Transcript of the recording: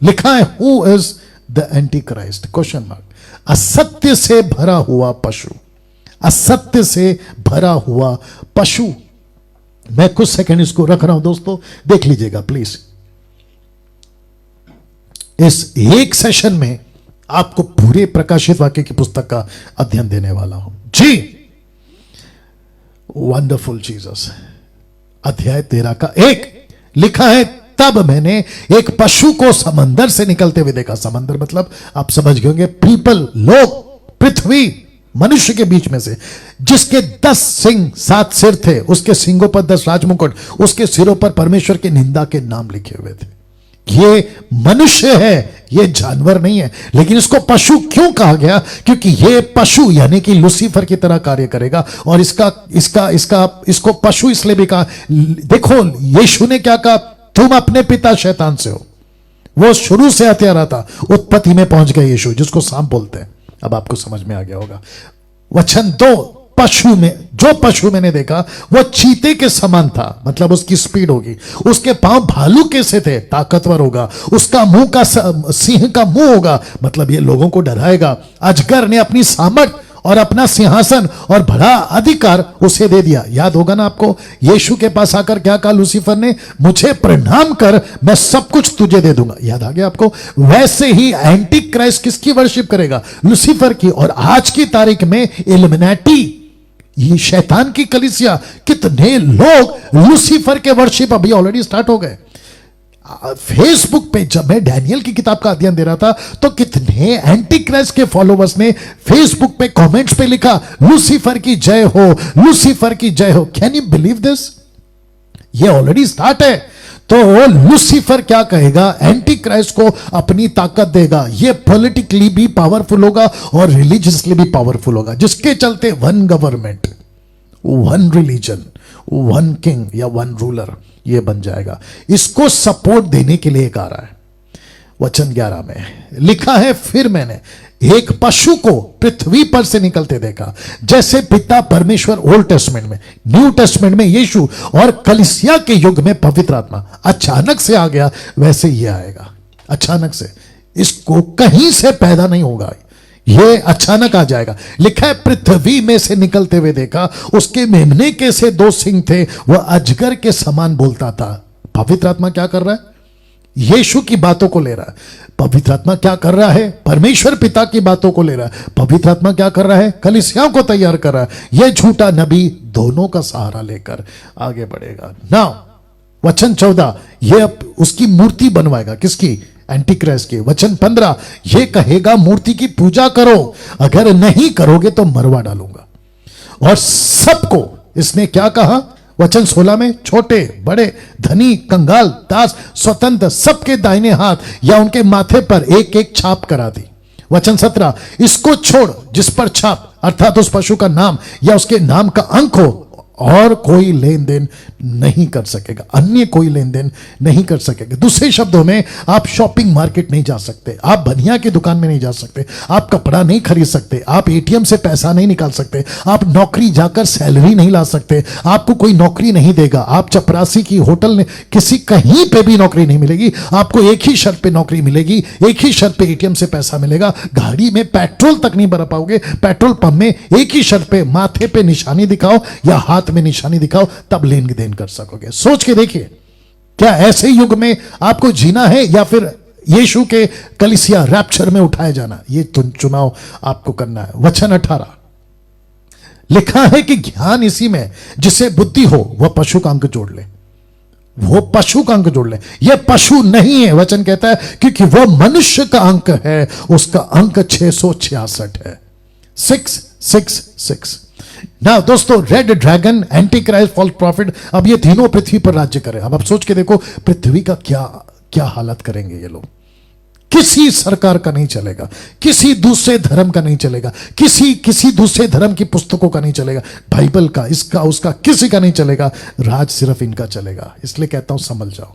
लिखा है who is the anti Christ, question mark. असत्य से भरा हुआ पशु, असत्य से भरा हुआ पशु। मैं कुछ सेकंड इसको रख रहा हूं दोस्तों, देख लीजिएगा प्लीज। इस एक सेशन में आपको पूरे प्रकाशित वाक्य की पुस्तक का अध्ययन देने वाला हूं जी। वंडरफुल जीसस, अध्याय 13 का 1 लिखा है, तब मैंने एक पशु को समंदर से निकलते हुए देखा। समंदर मतलब आप समझ गए होंगे, पीपल, लोग, पृथ्वी, मनुष्य के बीच में से, जिसके 10 सिंह 7 सिर थे, उसके सिंगों पर 10 राजमुकुट, उसके सिरों पर परमेश्वर की निंदा के नाम लिखे हुए थे। ये मनुष्य है, ये जानवर नहीं है। लेकिन इसको पशु क्यों कहा गया? क्योंकि ये पशु यानी कि लूसीफर की तरह कार्य करेगा। और इसको पशु इसलिए भी कहा, देखो यीशु ने क्या कहा, तुम अपने पिता शैतान से हो। वो शुरू से हत्यारा था, उत्पत्ति में पहुंच गए यीशु, जिसको सांप बोलते हैं। अब आपको समझ में आ गया होगा। वचन 2, पशु में, जो पशु मैंने देखा वो चीते के समान था, मतलब उसकी स्पीड होगी। उसके पांव भालू के से थे, ताकतवर होगा। उसका मुंह का सिंह का मुंह होगा, मतलब ये लोगों को डराएगा। अजगर ने अपनी सामर्थ और अपना सिंहासन और बड़ा अधिकार उसे दे दिया। याद होगा ना आपको, यीशु के पास आकर क्या कहा लूसीफर ने, मुझे प्रणाम कर, मैं सब कुछ तुझे दे दूंगा। याद आ गया आपको? वैसे ही एंटी क्राइस्ट किसकी वर्शिप करेगा? लूसीफर की। और आज की तारीख में इल्यूमिनाटी, ये शैतान की कलीसिया, कितने लोग लूसीफर के वर्शिप अभी ऑलरेडी स्टार्ट हो गए। फेसबुक पे जब मैं डैनियल की किताब का अध्ययन दे रहा था, तो कितने एंटी क्राइस्ट के फॉलोवर्स ने फेसबुक पे कमेंट्स पे लिखा, लूसीफर की जय हो, लूसीफर की जय हो। Can you believe this? ये ऑलरेडी स्टार्ट है। तो लूसीफर क्या कहेगा? एंटी क्राइस्ट को अपनी ताकत देगा। ये पॉलिटिकली भी पावरफुल होगा और रिलीजियसली भी पावरफुल होगा, जिसके चलते one government, one religion, one king या वन रूलर ये बन जाएगा। इसको सपोर्ट देने के लिए आ रहा है। वचन 11 में लिखा है, फिर मैंने एक पशु को पृथ्वी पर से निकलते देखा, जैसे पिता परमेश्वर ओल्ड टेस्टमेंट में, न्यू टेस्टमेंट में यीशु और कलीसिया के युग में पवित्र आत्मा अचानक से आ गया, वैसे ये आएगा अचानक से। इसको कहीं से पैदा नहीं होगा, ये अचानक आ जाएगा। लिखा है, पृथ्वी में से निकलते हुए देखा, उसके मेमने के से 2 सिंग थे, वह अजगर के समान बोलता था। पवित्र आत्मा क्या कर रहा है? यीशु की बातों को ले रहा है। पवित्र आत्मा क्या कर रहा है? परमेश्वर पिता की बातों को ले रहा है। पवित्र आत्मा क्या कर रहा है? कलीसियाओं को तैयार कर रहा है। यह झूठा नबी दोनों का सहारा लेकर आगे बढ़ेगा। नाउ वचन 14, यह उसकी मूर्ति बनवाएगा। किसकी? एंटी क्राइस्ट की। वचन 15, यह कहेगा मूर्ति की पूजा करो, अगर नहीं करोगे तो मरवा डालूंगा। और सबको इसने क्या कहा? वचन 16 में, छोटे बड़े, धनी कंगाल, दास, स्वतंत्र, सबके दाहिने हाथ या उनके माथे पर एक एक छाप करा दी। वचन 17, इसको छोड़ जिस पर छाप, अर्थात उस पशु का नाम या उसके नाम का अंक हो, और कोई लेन देन नहीं कर सकेगा, अन्य कोई लेन देन नहीं कर सकेगा। दूसरे शब्दों में, आप शॉपिंग मार्केट नहीं जा सकते, आप बनिया की दुकान में नहीं जा सकते, आप कपड़ा नहीं खरीद सकते, आप एटीएम से पैसा नहीं निकाल सकते, आप नौकरी जाकर सैलरी नहीं ला सकते, आपको कोई नौकरी नहीं देगा, आप चपरासी की होटल ने किसी कहीं पे भी नौकरी नहीं मिलेगी। आपको एक ही शर्त पे नौकरी मिलेगी, एक ही शर्त पे एटीएम से पैसा मिलेगा। गाड़ी में पेट्रोल तक नहीं भरा पाओगे, पेट्रोल पंप में एक ही शर्त पे, माथे पे निशानी दिखाओ या हाथ में निशानी दिखाओ, तब लेन देन कर सकोगे। सोच के देखिए, क्या ऐसे युग में आपको जीना है या फिर यीशु के कलीसिया रैप्चर में उठाया जाना? ये चुनाव आपको करना है। वचन 18 लिखा है कि ज्ञान इसी में, जिसे बुद्धि हो वह पशु का अंक जोड़ ले, वो पशु का अंक जोड़ ले। यह पशु नहीं है, वचन कहता है, क्योंकि वो मनुष्य का अंक है, उसका अंक 666 है। 666। ना दोस्तों, red dragon, antichrist, false prophet, अब ये तीनों पृथ्वी पर राज्य करें। अब आप सोच के देखो, पृथ्वी का क्या क्या हालत करेंगे ये लोग। किसी सरकार का नहीं चलेगा, किसी दूसरे धर्म का नहीं चलेगा, किसी दूसरे धर्म की पुस्तकों का नहीं चलेगा, बाइबल का, इसका उसका किसी का नहीं चलेगा। राज सिर्फ इनका चलेगा। इसलिए कहता हूं, समझ जाओ।